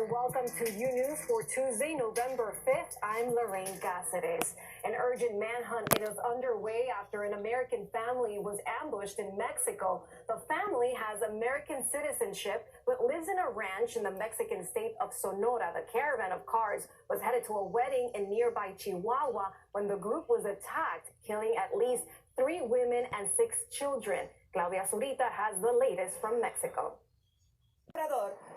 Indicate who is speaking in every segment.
Speaker 1: and welcome to Unews for Tuesday, November 5th. I'm Lorraine Caceres. An urgent manhunt is underway after an American family was ambushed in Mexico. The family has American citizenship but lives in a ranch in the Mexican state of Sonora. The caravan of cars was headed to a wedding in nearby Chihuahua when the group was attacked, killing at least 3 women and 6 children. Claudia Zurita has the latest from Mexico.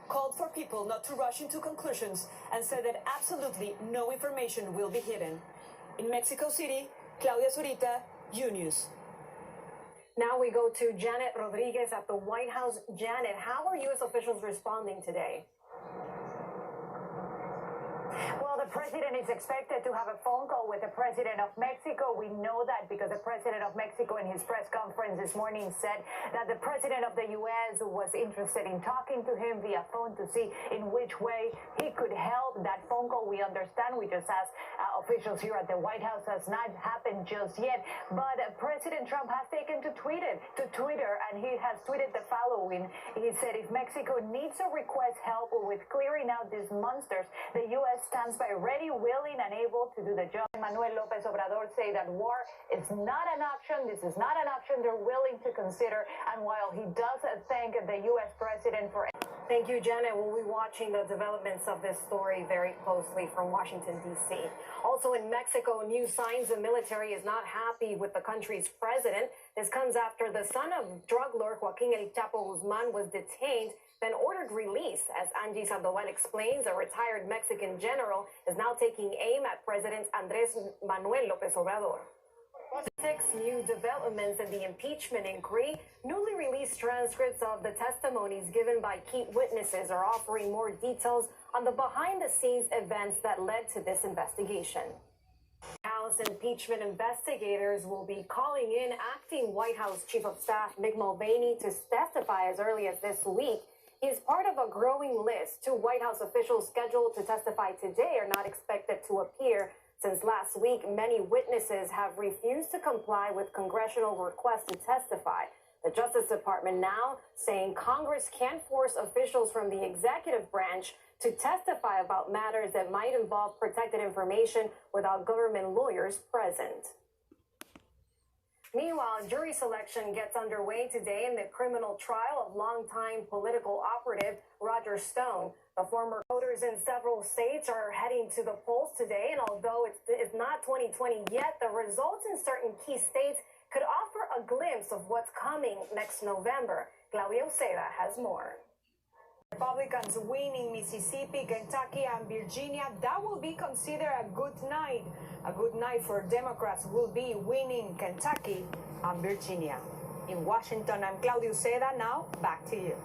Speaker 2: Called for people not to rush into conclusions and said that absolutely no information will be hidden. In Mexico City, Claudia Zurita, Unews.
Speaker 1: Now we go to Janet Rodriguez at the White House. Janet, how are U.S. officials responding today?
Speaker 3: Well, the president is expected to have a phone call with the president of Mexico. We know that because the president of Mexico in his press conference this morning said that the president of the U.S. was interested in talking to him via phone to see in which way he could help. That phone call, we understand, we just asked officials here at the White House, has not happened just yet. But President Trump has taken to Twitter, and he has tweeted the following. He said, if Mexico needs to request help with clearing out these monsters, the U.S. stands by ready, willing, and able to do the job. Manuel López Obrador say that war is not an option. This is not an option they're willing to consider. And while he does thank the U.S. president for...
Speaker 1: Thank you, Janet. We'll be watching the developments of this story very closely from Washington, D.C. Also in Mexico, new signs the military is not happy with the country's president. This comes after the son of drug lord Joaquín El Chapo Guzmán was detained, then ordered release. As Angie Sandoval explains, a retired Mexican general is now taking aim at President Andrés Manuel López Obrador. 6 new developments in the impeachment inquiry. Newly released transcripts of the testimonies given by key witnesses are offering more details on the behind-the-scenes events that led to this investigation. House impeachment investigators will be calling in acting White House Chief of Staff Mick Mulvaney to testify as early as this week. He is part of a growing list. 2 White House officials scheduled to testify today are not expected to appear. Since last week, many witnesses have refused to comply with congressional requests to testify. The Justice Department now saying Congress can't force officials from the executive branch to testify about matters that might involve protected information without government lawyers present. Meanwhile, jury selection gets underway today in the criminal trial of longtime political operative Roger Stone. The former voters in several states are heading to the polls today, and although it's not 2020 yet, the results in certain key states could offer a glimpse of what's coming next November. Claudia Uceda has more.
Speaker 2: Republicans winning Mississippi, Kentucky, and Virginia, that will be considered a good night. A good night for Democrats will be winning Kentucky and Virginia. In Washington, I'm Claudia Uceda. Now, back to you.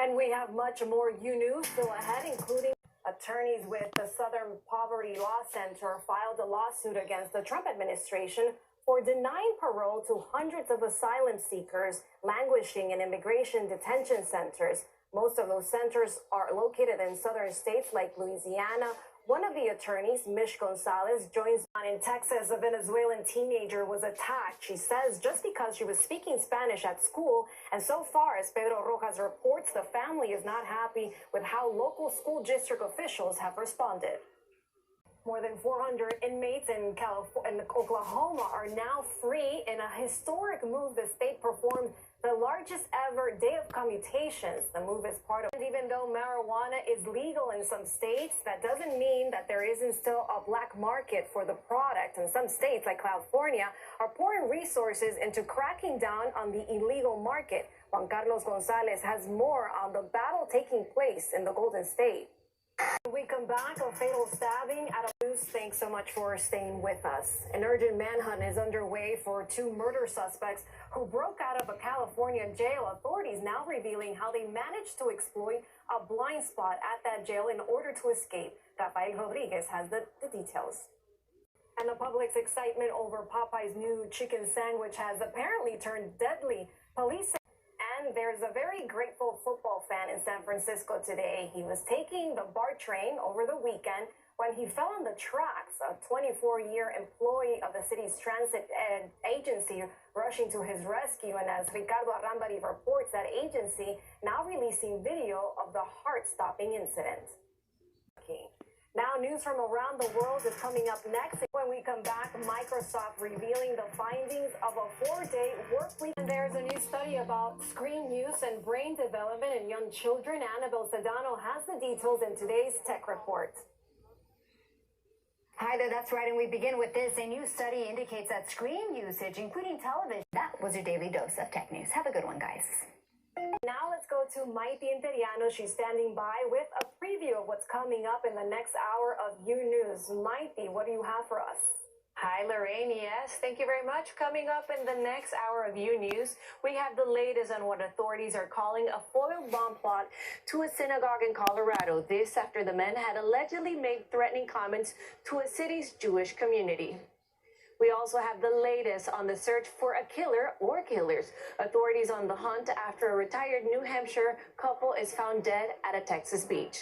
Speaker 1: And we have much more Unews still ahead, including attorneys with the Southern Poverty Law Center filed a lawsuit against the Trump administration for denying parole to hundreds of asylum seekers languishing in immigration detention centers. Most of those centers are located in southern states like Louisiana. One of the attorneys, Mish Gonzalez, joins on. In Texas. A Venezuelan teenager was attacked, she says, just because she was speaking Spanish at school. And so far, as Pedro Rojas reports, the family is not happy with how local school district officials have responded. More than 400 inmates in Oklahoma are now free in a historic move. The state performed the largest ever day of commutations. The move is part of, and even though marijuana is legal in some states, that doesn't mean that there isn't still a black market for the product. And some states, like California, are pouring resources into cracking down on the illegal market. Juan Carlos Gonzalez has more on the battle taking place in the Golden State. When we come back, a fatal stabbing at a news. Thanks so much for staying with us. An urgent manhunt is underway for 2 murder suspects who broke out of a California jail. Authorities now revealing how they managed to exploit a blind spot at that jail in order to escape. Rafael Rodriguez has the details. And the public's excitement over Popeye's new chicken sandwich has apparently turned deadly. Police say. And there's a very grateful football fan in San Francisco today. He was taking the BART train over the weekend when he fell on the tracks. A 24-year employee of the city's transit agency rushing to his rescue. And as Ricardo Arrambari reports, that agency now releasing video of the heart-stopping incident. Now, news from around the world is coming up next. When we come back, Microsoft revealing the findings of a 4-day work week. And there's a new study about screen use and brain development in young children. Annabelle Sedano has the details in today's Tech Report.
Speaker 4: Hi there, that's right, and we begin with this. A new study indicates that screen usage, including television, that was your daily dose of tech news. Have a good one, guys.
Speaker 1: Now let's go to Maite Imperiano. She's standing by with a preview of what's coming up in the next hour of Unews. Maite, what do you have for us?
Speaker 5: Hi, Lorraine. Yes, thank you very much. Coming up in the next hour of Unews, we have the latest on what authorities are calling a foiled bomb plot to a synagogue in Colorado. This after the men had allegedly made threatening comments to a city's Jewish community. We also have the latest on the search for a killer or killers. Authorities on the hunt after a retired New Hampshire couple is found dead at a Texas beach.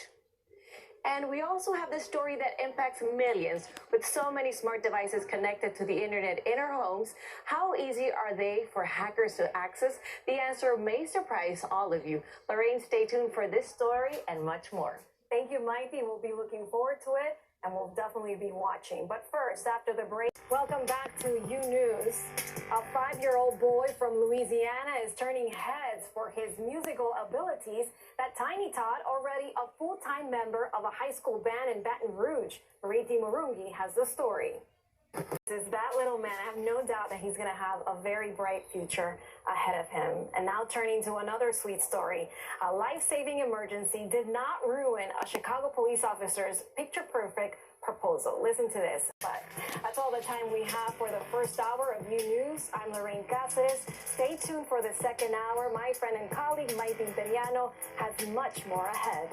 Speaker 5: And we also have the story that impacts millions. With so many smart devices connected to the internet in our homes, how easy are they for hackers to access? The answer may surprise all of you. Lorraine, stay tuned for this story and much more.
Speaker 1: Thank you, Maite. We'll be looking forward to it, and we'll definitely be watching. But first, after the break, welcome back to Unews. A 5-year-old boy from Louisiana is turning heads for his musical abilities. That tiny tot, already a full-time member of a high school band in Baton Rouge. Riti Murungi has the story. This is that little man. I have no doubt that he's going to have a very bright future ahead of him. And now turning to another sweet story. A life-saving emergency did not ruin a Chicago police officer's picture-perfect proposal. Listen to this. But that's all the time we have for the first hour of Unews. I'm Lorraine Caceres. Stay tuned for the second hour. My friend and colleague, Maite Imperiano, has much more ahead.